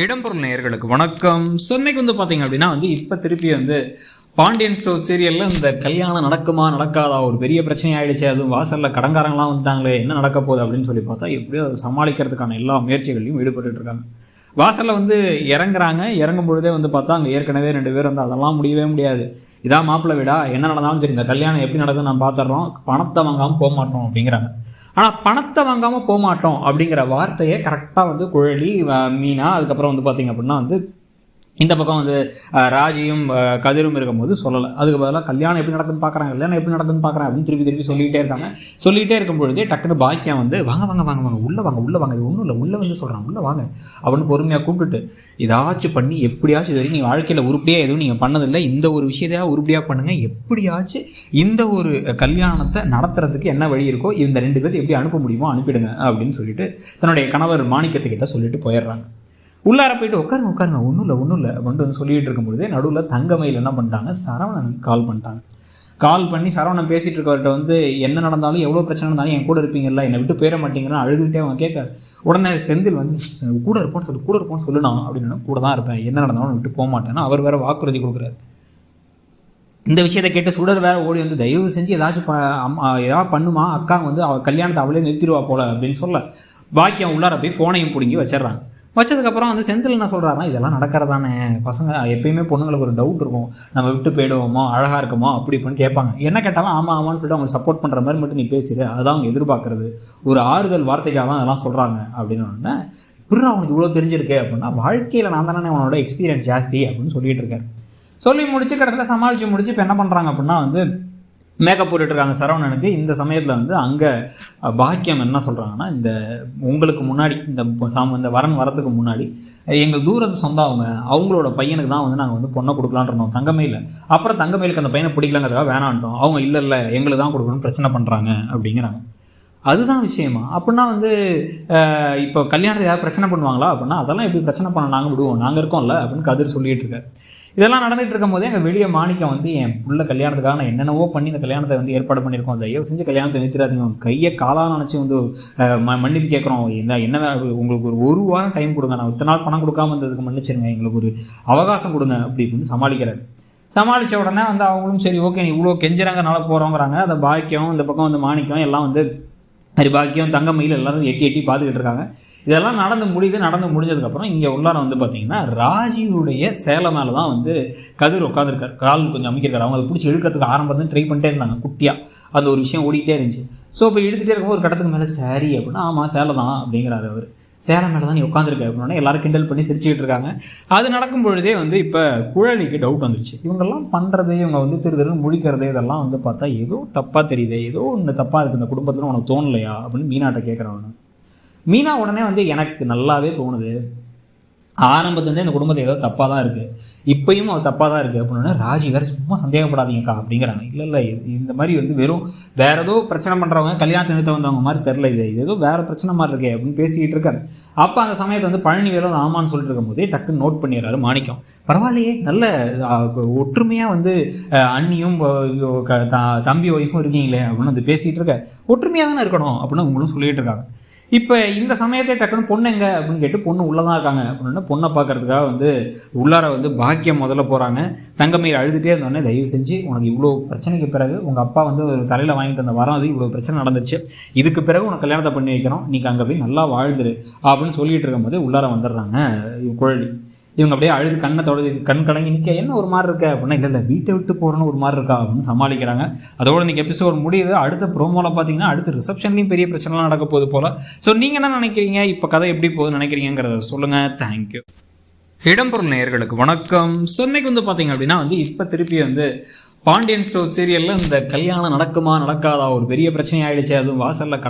இடம்பொருள் நேயர்களுக்கு வணக்கம். சென்னைக்கு பார்த்தீங்க அப்படின்னா இப்போ திருப்பி பாண்டியன் ஸ்டோர் சீரியலில் இந்த கல்யாணம் நடக்குமா நடக்காதா ஒரு பெரிய பிரச்சனை ஆகிடுச்சு. அதுவும் வாசலில் கடங்காரங்களாம் வந்துட்டாங்களே, என்ன நடக்க போகுது அப்படின்னு சொல்லி பார்த்தா எப்படியோ அதை சமாளிக்கிறதுக்கான எல்லா முயற்சிகளையும் ஈடுபட்டு இருக்காங்க. வாசலில் இறங்குறாங்க. இறங்கும் பொழுதே பார்த்தா அங்கே ஏற்கனவே 2 பேர் அதெல்லாம் முடியவே முடியாது, இதான் மாப்பிள்ளை வீடா, என்ன நடந்தாலும் தெரியும், இந்த கல்யாணம் எப்படி நடக்குதுன்னு நான் பார்த்துட்றோம், பணத்தை வாங்காமல் போக மாட்டோம் அப்படிங்கிறாங்க. ஆனால் பணத்தை வாங்காமல் போக மாட்டோம் அப்படிங்கிற வார்த்தையை கரெக்டாக குழலி, மீனா, அதுக்கப்புறம் பார்த்திங்க அப்படின்னா இந்த பக்கம் ராஜியும் கதிரும் இருக்கும்போது சொல்லலை. அதுக்கு பதிலாக கல்யாணம் எப்படி நடக்குன்னு பார்க்குறாங்க, கல்யாணம் எப்படி நடக்குன்னு பார்க்குறாங்க அப்படின்னு திருப்பி சொல்லிகிட்டே இருக்காங்க. சொல்லிகிட்டே இருக்கும் பொழுதே டக்குன்னு பாக்கியம் வாங்க வாங்க வாங்க வாங்க உள்ளே வாங்க, இது ஒன்றும் இல்லை, உள்ளே சொல்கிறாங்க, உள்ளே வாங்க அப்படின்னு பொறுமையாக கூப்பிட்டுட்டு, இதாச்சும் பண்ணி எப்படியாச்சும் இது வரைக்கும் நீங்கள் வாழ்க்கையில் உருப்படியாக எதுவும் நீங்கள் பண்ணதில்லை, இந்த ஒரு விஷயத்தையாக உருப்படியாக பண்ணுங்கள், எப்படியாச்சும் இந்த ஒரு கல்யாணத்தை நடத்துறதுக்கு என்ன வழி இருக்கோ இந்த 2 பேர்த்து எப்படி அனுப்ப முடியுமோ அனுப்பிடுங்க அப்படின்னு சொல்லிட்டு தன்னுடைய கணவர் மாணிக்கத்துக்கிட்ட சொல்லிட்டு போயிடுறாங்க. உள்ளார போயிட்டு உட்காருங்க ஒன்றும் இல்லை அப்படின்ட்டு சொல்லிகிட்டு இருக்கும்பொழுதே நடுவில் தங்கமயில் என்ன பண்ணிட்டாங்க, சரவணனுக்கு கால் பண்ணிட்டாங்க. கால் பண்ணி சரவணன் பேசிகிட்டு இருக்கவர்கிட்ட என்ன நடந்தாலும் எவ்வளோ பிரச்சனை இருந்தாலும் என் கூட இருப்பீங்கல்ல, என்னை விட்டு போயிட மாட்டீங்கன்னா அழுதுகிட்டே அவங்க கேட்க, உடனே செந்தில் கூட இருப்போன்னு சொல்லுனா அப்படின்னா கூட தான் இருப்பேன், என்ன நடந்தாலும் விட்டு போக மாட்டேன்னா அவர் வேறு வாக்குறுதி கொடுக்குறாரு. இந்த விஷயத்தை கேட்டு சுடர் வேறு ஓடி தயவு செஞ்சு ஏதாச்சும் ஏதாவது பண்ணுமா, அக்கா அவள் கல்யாணத்தை அவளே நிறுத்திடுவா போல அப்படின்னு சொல்ல பாக்கியம் உள்ளார போய் ஃபோனையும் பிடுங்கி வச்சிடறாங்க. வச்சதுக்கப்புறம் செந்தில் என்ன சொல்கிறாருன்னா, இதெல்லாம் நடக்கிறதானே, பசங்க எப்பயுமே பொண்ணுங்களுக்கு ஒரு டவுட் இருக்கும், நம்ம விட்டு போயிடுவோமோ, அழகாக இருக்குமோ அப்படி இப்படின்னு கேட்பாங்க. என்ன கேட்டாலும் ஆமான்னு சொல்லிட்டு அவங்க சப்போர்ட் பண்ணுற மாதிரி மட்டும் நீ பேசுகிற, அதான் அவங்க எதிர்பார்க்குறது, ஒரு ஆறுதல் வார்த்தைக்காக தான் அதெல்லாம் சொல்கிறாங்க அப்படின்னு உடனே, இப்படி அவனுக்கு இவ்வளோ தெரிஞ்சிருக்கு அப்படின்னா வாழ்க்கையில் நான் தானே அவனோட எக்ஸ்பீரியன்ஸ் ஜாஸ்தி அப்படின்னு சொல்லிட்டு இருக்காரு. சொல்லி முடிச்சு கடைசியில் சமாளித்து முடிச்சு இப்போ என்ன பண்ணுறாங்க அப்படின்னா மேக்கப் போட்டுட்ருக்காங்க சரவணனுக்கு. இந்த சமயத்தில் அங்கே பாக்கியம் என்ன சொல்கிறாங்கன்னா, இந்த உங்களுக்கு முன்னாடி இந்த வரன் வரத்துக்கு முன்னாடி எங்கள் தூரத்து சொந்தம் அவங்களோட பையனுக்கு தான் நாங்கள் பொண்ணை கொடுக்கலான்னு இருந்தோம் தங்கமயில. அப்புறம் தங்கமயிலுக்கு அந்த பையனை பிடிக்கலங்கிறதுக்காக வேணான்ட்டோம், அவங்க இல்லை எங்களுக்கு தான் கொடுக்கணும்னு பிரச்சனை பண்ணுறாங்க அப்படிங்கிறாங்க. அதுதான் விஷயமா அப்படின்னா இப்போ கல்யாணத்துக்கு யாராவது பிரச்சனை பண்ணுவாங்களா அப்படின்னா, அதெல்லாம் எப்படி பிரச்சனை பண்ண நாங்கள் விடுவோம், நாங்கள் இருக்கோம்ல அப்படின்னு கதிர் சொல்லிகிட்டு இருக்காரு. இதெல்லாம் நடந்துகிட்டு இருக்கும் போதே எங்கள் வெளியே மாணிக்கம் என் பிள்ளை கல்யாணத்துக்காக நான் என்னென்னவோ பண்ணி இந்த கல்யாணத்தை ஏற்பாடு பண்ணியிருக்கோம், தயவு செஞ்சு கல்யாணத்தை நிறுத்திடாதீங்க, கையை காலாக நினச்சி மன்னிப்பு கேட்குறோம், என்ன உங்களுக்கு ஒரு வாரம் டைம் கொடுங்க, நான் இத்தனை நாள் பணம் கொடுக்காம இருந்ததுக்கு மன்னிச்சிருங்க, எங்களுக்கு ஒரு அவகாசம் கொடுங்க அப்படி இப்படின்னு சமாளிக்கிறாரு. சமாளித்த உடனே அவங்களும் சரி ஓகே நீ இவ்வளோ கெஞ்சுறாங்கனால போகிறோங்கிறாங்க. அந்த பாக்கியம் இந்த பக்கம் மாணிக்கம் எல்லாம் பாக்கியம் தங்கமயில் எல்லாரும் எட்டி பார்த்துக்கிட்டு இருக்காங்க. இதெல்லாம் நடந்து முடிஞ்சதுக்கப்புறம் இங்கே உள்ளார பார்த்தீங்கன்னா ராஜியுடைய சேலை மேலே தான் கதிர் உட்காந்துருக்கார், கால் கொஞ்சம் அமைக்கிருக்காரு. அவங்க அதை பிடிச்சி இழுக்கிறதுக்கு ஆரம்பத்தில் ட்ரை பண்ணிட்டே இருந்தாங்க குட்டியாக, அந்த ஒரு விஷயம் ஓடிக்கிட்டே இருந்துச்சு. ஸோ இப்போ இழுத்துகிட்டே இருக்கும்போது ஒரு கட்டத்துக்கு மேலே சரி அப்படின்னா, ஆமாம் சேலை தான் அப்படிங்கிறாரு அவர். சேலை மேலே தான் நீ உட்காந்துருக்க அப்படின்னா எல்லாரும் கிண்டல் பண்ணி சிரிச்சுக்கிட்டு இருக்காங்க. அது நடக்கும் பொழுதே இப்போ குழலிக்கு டவுட் வந்துருச்சு, இவங்கெல்லாம் பண்ணுறது இவங்க திருன்னு முழிக்கிறது இதெல்லாம் பார்த்தா ஏதோ தப்பாக தெரியுது, ஏதோ ஒன்று தப்பாக இருக்குது இந்த குடும்பத்தில், உனக்கு தோணலையா அப்படின்னு மீனாட்ட கேட்குறவனு. மீனா உடனே எனக்கு நல்லாவே தோணுது, ஆரம்பத்துலேருந்தே இந்த குடும்பத்தை ஏதோ தப்பாக தான் இருக்குது, இப்பயும் அது தப்பாக தான் இருக்குது அப்படின்னா, ராஜி வேறு சும்மா சந்தேகப்படாதீங்கக்கா அப்படிங்கிறாங்க. இல்லை இந்த மாதிரி வெறும் வேறு ஏதோ பிரச்சனை பண்ணுறவங்க கல்யாணத்தை நிறுத்த வந்தவங்க மாதிரி தெரில, இது ஏதோ வேறு பிரச்சனை மாதிரி இருக்கே அப்படின்னு பேசிக்கிட்டு இருக்காரு. அப்போ அந்த சமயத்தை பழனி வேலும் ஆமான்னு சொல்லிட்டு இருக்கும்போதே டக்குன்னு நோட் பண்ணிடுறாரு மாணிக்கம். பரவாயில்லையே, நல்ல ஒற்றுமையாக அண்ணியும் தம்பி ஒய்ஃபும் இருக்கீங்களே அப்படின்னு பேசிகிட்டு இருக்க, ஒற்றுமையாக தானே இருக்கணும் அப்படின்னு உங்களும் சொல்லிகிட்டு இருக்காங்க. இப்போ இந்த சமயத்தை டக்குன்னு பொண்ணு எங்கே அப்படின்னு கேட்டு, பொண்ணு உள்ளே தான் இருக்காங்க அப்படின்னா பொண்ணை பார்க்கறதுக்காக உள்ளார பாக்கியம் முதல்ல போகிறாங்க. தங்கமயில் அழுதுகிட்டே இருந்தோடனே, தயவு செஞ்சு உனக்கு இவ்வளோ பிரச்சனைக்கு பிறகு உங்கள் அப்பா ஒரு தலையில் வாங்கிட்டு வந்த வரம் இவ்வளோ பிரச்சனை நடந்துருச்சு, இதுக்கு பிறகு உனக்கு கல்யாணத்தை பண்ணி வைக்கிறோம், நீக்கு அங்கே போய் நல்லா வாழ்ந்துரு அப்படின்னு சொல்லிட்டு இருக்கும்போது உள்ளார வந்துடுறாங்க குழலி. இவங்க அப்படியே அழுது கண்ணை தொடர்ந்து கண் கலங்கி நிற்க, என்ன ஒரு மாதிரி இருக்க அப்படின்னா, இல்லை வீட்டை விட்டு போகிறோன்னு ஒரு மாதிரி இருக்கா அப்படின்னு சமாளிக்கிறாங்க. அதோட இன்றைக்கி எபிசோட் முடியுது. அடுத்த ப்ரோமோவில் பார்த்தீங்கன்னா அடுத்த ரிசப்ஷன்லேயும் பெரிய பிரச்சனைலாம் நடக்க போகுது போல். ஸோ நீங்கள் என்ன நினைக்கிறீங்க, இப்போ கதை எப்படி போகுதுன்னு நினைக்கிறீங்கிறத சொல்லுங்கள். தேங்க்யூ. இடம்பொருள் நேயர்களுக்கு வணக்கம். சென்னைக்கு பார்த்தீங்க அப்படின்னா இப்போ திருப்பி பாண்டியன் ஸ்டோர் சீரியலில் இந்த கல்யாணம் நடக்குமா நடக்காதா ஒரு பெரிய பிரச்சனை ஆகிடுச்சு. அதுவும் வாசலில்